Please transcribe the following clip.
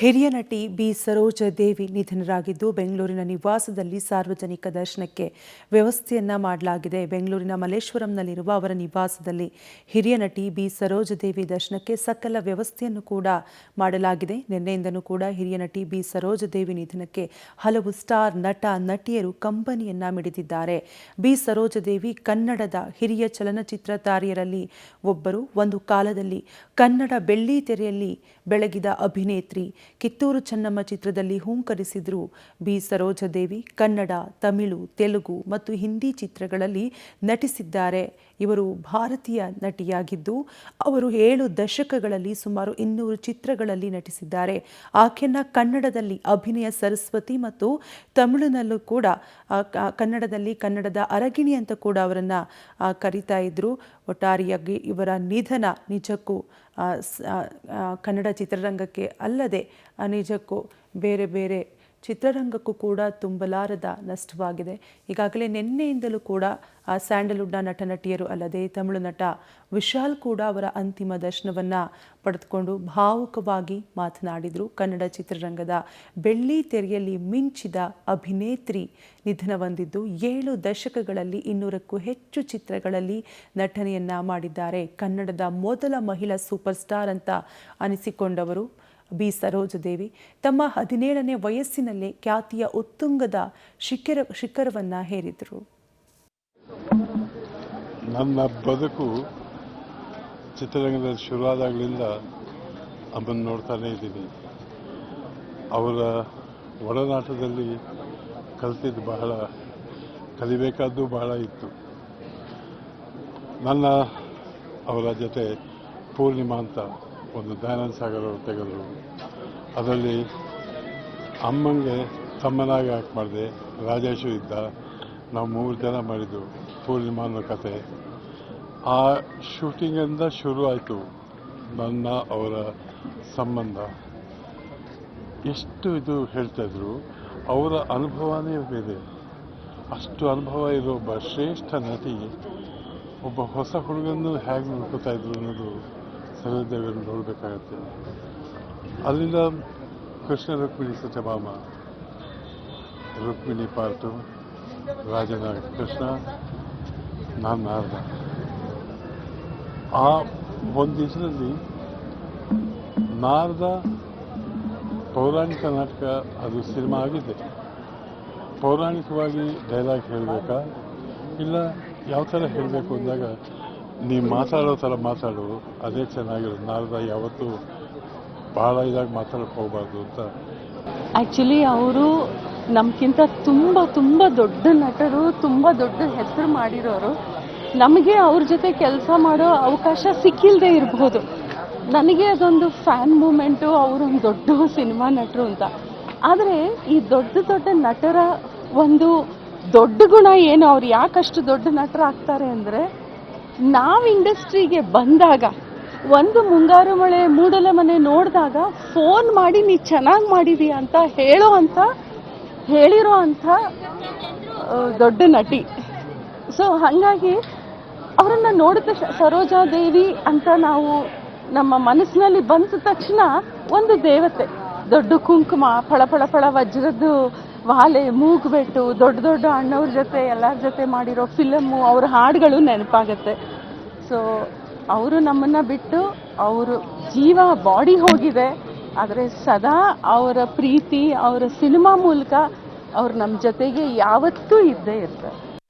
ಹಿರಿಯ ನಟಿ ಬಿ ಸರೋಜಾದೇವಿ ನಿಧನರಾಗಿದ್ದು ಬೆಂಗಳೂರಿನ ನಿವಾಸದಲ್ಲಿ ಸಾರ್ವಜನಿಕ ದರ್ಶನಕ್ಕೆ ವ್ಯವಸ್ಥೆಯನ್ನ ಮಾಡಲಾಗಿದೆ. ಬೆಂಗಳೂರಿನ ಮಲ್ಲೇಶ್ವರಂನಲ್ಲಿರುವ ಅವರ ನಿವಾಸದಲ್ಲಿ ಹಿರಿಯ ನಟಿ ಬಿ ಸರೋಜಾದೇವಿ ದರ್ಶನಕ್ಕೆ ಸಕಲ ವ್ಯವಸ್ಥೆಯನ್ನು ಕೂಡ ಮಾಡಲಾಗಿದೆ. ನಿನ್ನೆಯಿಂದನೂ ಕೂಡ ಹಿರಿಯ ನಟಿ ಬಿ ಸರೋಜಾದೇವಿ ನಿಧನಕ್ಕೆ ಹಲವು ಸ್ಟಾರ್ ನಟ ನಟಿಯರು ಕಂಬನಿಯನ್ನ ಮಿಡಿದಿದ್ದಾರೆ. ಬಿ ಸರೋಜಾದೇವಿ ಕನ್ನಡದ ಹಿರಿಯ ಚಲನಚಿತ್ರ ತಾರೆಯರಲ್ಲಿ ಒಬ್ಬರು. ಒಂದು ಕಾಲದಲ್ಲಿ ಕನ್ನಡ ಬೆಳ್ಳಿ ತೆರೆಯಲ್ಲಿ ಬೆಳಗಿದ ಅಭಿನೇತ್ರಿ. ಕಿತ್ತೂರು ಚೆನ್ನಮ್ಮ ಚಿತ್ರದಲ್ಲಿ ಹೂಂಕರಿಸಿದ್ರು ಬಿ ಸರೋಜಾದೇವಿ. ಕನ್ನಡ, ತಮಿಳು, ತೆಲುಗು ಮತ್ತು ಹಿಂದಿ ಚಿತ್ರಗಳಲ್ಲಿ ನಟಿಸಿದ್ದಾರೆ. ಇವರು ಭಾರತೀಯ ನಟಿಯಾಗಿದ್ದು ಅವರು 7 ದಶಕಗಳಲ್ಲಿ ಸುಮಾರು 200 ಚಿತ್ರಗಳಲ್ಲಿ ನಟಿಸಿದ್ದಾರೆ. ಆಕೆಯನ್ನ ಕನ್ನಡದಲ್ಲಿ ಅಭಿನಯ ಸರಸ್ವತಿ ಮತ್ತು ತಮಿಳಿನಲ್ಲೂ ಕೂಡ ಕನ್ನಡದ ಅರಗಿಣಿ ಅಂತ ಕೂಡ ಅವರನ್ನು ಕರೀತಾ ಇದ್ರು. ಒಟ್ಟಾರೆಯಾಗಿ ಇವರ ನಿಧನ ನಿಜಕ್ಕೂ ಕನ್ನಡ ಚಿತ್ರರಂಗಕ್ಕೆ ಅಲ್ಲದೆ ನಿಜಕ್ಕೂ ಬೇರೆ ಬೇರೆ ಚಿತ್ರರಂಗಕ್ಕೂ ಕೂಡ ತುಂಬಲಾರದ ನಷ್ಟವಾಗಿದೆ. ಈಗಾಗಲೇ ನಿನ್ನೆಯಿಂದಲೂ ಕೂಡ ಸ್ಯಾಂಡಲ್ವುಡ್ನ ನಟ ನಟಿಯರು ಅಲ್ಲದೆ ತಮಿಳು ನಟ ವಿಶಾಲ್ ಕೂಡ ಅವರ ಅಂತಿಮ ದರ್ಶನವನ್ನು ಪಡೆದುಕೊಂಡು ಭಾವುಕವಾಗಿ ಮಾತನಾಡಿದರು. ಕನ್ನಡ ಚಿತ್ರರಂಗದ ಬೆಳ್ಳಿ ತೆರೆಯಲ್ಲಿ ಮಿಂಚಿದ ಅಭಿನೇತ್ರಿ ನಿಧನ ಹೊಂದಿದ್ದು 7 ದಶಕಗಳಲ್ಲಿ 200ಕ್ಕೂ ಹೆಚ್ಚು ಚಿತ್ರಗಳಲ್ಲಿ ನಟನೆಯನ್ನ ಮಾಡಿದ್ದಾರೆ. ಕನ್ನಡದ ಮೊದಲ ಮಹಿಳಾ ಸೂಪರ್ ಸ್ಟಾರ್ ಅಂತ ಅನಿಸಿಕೊಂಡವರು ಬಿ ಸರೋಜಾದೇವಿ ತಮ್ಮ 17ನೇ ವಯಸ್ಸಿನಲ್ಲೇ ಖ್ಯಾತಿಯ ಉತ್ತುಂಗದ ಶಿಖರವನ್ನು ಹೇರಿದರು. ನನ್ನ ಬದುಕು ಚಿತ್ರರಂಗದಲ್ಲಿ ಶುರುವಾದಾಗಲಿಂದ ಅಮ್ಮನ್ನು ನೋಡ್ತಾನೇ ಇದ್ದೀನಿ. ಅವರ ಒಡನಾಟದಲ್ಲಿ ಕಲಿತಿದ್ದು ಕಲಿಬೇಕಾದ್ದು ಬಹಳ ಇತ್ತು. ಅವರ ಜೊತೆ ಪೂರ್ಣಿಮಾ ಅಂತ ಒಂದು ದಯಾನಂದ ಸಾಗರ್ ಅವರು ತೆಗೆದರು. ಅದರಲ್ಲಿ ಅಮ್ಮಂಗೆ ತಮ್ಮನಾಗಿ ಆ್ಯಕ್ಟ್ ಮಾಡಿದೆ. ರಾಜೇಶು ಇದ್ದ. ನಾವು 3 ಜನ ಮಾಡಿದ್ದು ಪೂರ್ಣಿಮಾ ಅನ್ನೋ ಕತೆ. ಆ ಶೂಟಿಂಗಿಂದ ಶುರು ಆಯಿತು ಅವರ ಸಂಬಂಧ. ಎಷ್ಟು ಇದು ಹೇಳ್ತಾಯಿದ್ರು. ಅವರ ಅನುಭವನೇ ಬೇರೆ. ಅಷ್ಟು ಅನುಭವ ಇರೋ ಒಬ್ಬ ಶ್ರೇಷ್ಠ ನಟಿ ಒಬ್ಬ ಹೊಸ ಹುಡುಗನ್ನು ಹೇಗೆ ನೋಡ್ಕೋತಾ ಇದ್ರು ಅನ್ನೋದು ಸರೋಜಾದೇವಿಯನ್ನು ನೋಡಬೇಕಾಗತ್ತೆ. ಅಲ್ಲಿಂದ ಕೃಷ್ಣ ರುಕ್ಮಿಣಿ ಸತ್ಯಭಾಮ, ರುಕ್ಮಿಣಿ ಪಾರ್ಟು, ರಾಜನ ಕೃಷ್ಣ, ನಾನು ನಾರದ. ಆ ಒಂದು ದಿವಸದಲ್ಲಿ ನಾರದ ಪೌರಾಣಿಕ ನಾಟಕ, ಅದು ಸಿನಿಮಾ ಆಗಿದೆ. ಪೌರಾಣಿಕವಾಗಿ ಡೈಲಾಗ್ ಹೇಳಬೇಕಾ ಇಲ್ಲ ಯಾವ ಥರ ಹೇಳಬೇಕು ಅಂದಾಗ ನೀವು ಮಾತಾಡೋ ಥರ ಮಾತಾಡು, ಅದೇ ಚೆನ್ನಾಗಿರೋದು. ನಾರದ ಯಾವತ್ತೂ ಭಾಳ ಇದಾಗಿ ಮಾತಾಡೋಕ್ಕೆ ಹೋಗಬಾರ್ದು ಅಂತ. ಆ್ಯಕ್ಚುಲಿ ಅವರು ನಮಗಿಂತ ತುಂಬ ತುಂಬ ದೊಡ್ಡ ನಟರು, ತುಂಬ ದೊಡ್ಡ ಹೆಸರು ಮಾಡಿರೋರು. ನಮಗೆ ಅವ್ರ ಜೊತೆ ಕೆಲಸ ಮಾಡೋ ಅವಕಾಶ ಸಿಕ್ಕಿಲ್ಲದೆ ಇರಬಹುದು. ನನಗೆ ಅದೊಂದು ಫ್ಯಾನ್ ಮೂಮೆಂಟು, ಅವರೊಂದು ದೊಡ್ಡ ಸಿನಿಮಾ ನಟರು ಅಂತ. ಆದರೆ ಈ ದೊಡ್ಡ ನಟರ ಒಂದು ದೊಡ್ಡ ಗುಣ ಏನು, ಅವ್ರು ಯಾಕಷ್ಟು ದೊಡ್ಡ ನಟರಾಗ್ತಾರೆ ಅಂದರೆ, ನಾವು ಇಂಡಸ್ಟ್ರಿಗೆ ಬಂದಾಗ ಒಂದು ಮುಂಗಾರು ಮಳೆ ಮೂಡಲ ಮನೆ ನೋಡಿದಾಗ ಫೋನ್ ಮಾಡಿ ನೀ ಚೆನ್ನಾಗಿ ಮಾಡಿದೀಯ ಅಂತ ಹೇಳಿರೋ ಅಂಥ ದೊಡ್ಡ ನಟಿ. ಸೊ ಹಾಗಾಗಿ ಅವರನ್ನು ನೋಡಿದ ಸರೋಜಾದೇವಿ ಅಂತ ನಾವು ನಮ್ಮ ಮನಸ್ಸಿನಲ್ಲಿ ಬಂದ ತಕ್ಷಣ ಒಂದು ದೇವತೆ, ದೊಡ್ಡ ಕುಂಕುಮ, ಫಳ ವಜ್ರದ್ದು ವಾಲೆ, ಮೂಗುಬೆಟ್ಟು, ದೊಡ್ಡ ಅಣ್ಣವ್ರ ಜೊತೆ ಎಲ್ಲರ ಜೊತೆ ಮಾಡಿರೋ ಫಿಲಮ್ಮು, ಅವ್ರ ಹಾಡುಗಳು ನೆನಪಾಗತ್ತೆ. ಸೊ ಅವರು ನಮ್ಮನ್ನು ಬಿಟ್ಟು ಅವರು ಜೀವ ಬಾಡಿ ಹೋಗಿದೆ, ಆದರೆ ಸದಾ ಅವರ ಪ್ರೀತಿ, ಅವರ ಸಿನಿಮಾ ಮೂಲಕ ಅವ್ರು ನಮ್ಮ ಜೊತೆಗೆ ಯಾವತ್ತೂ ಇದ್ದೇ ಇರ್ತಾರೆ.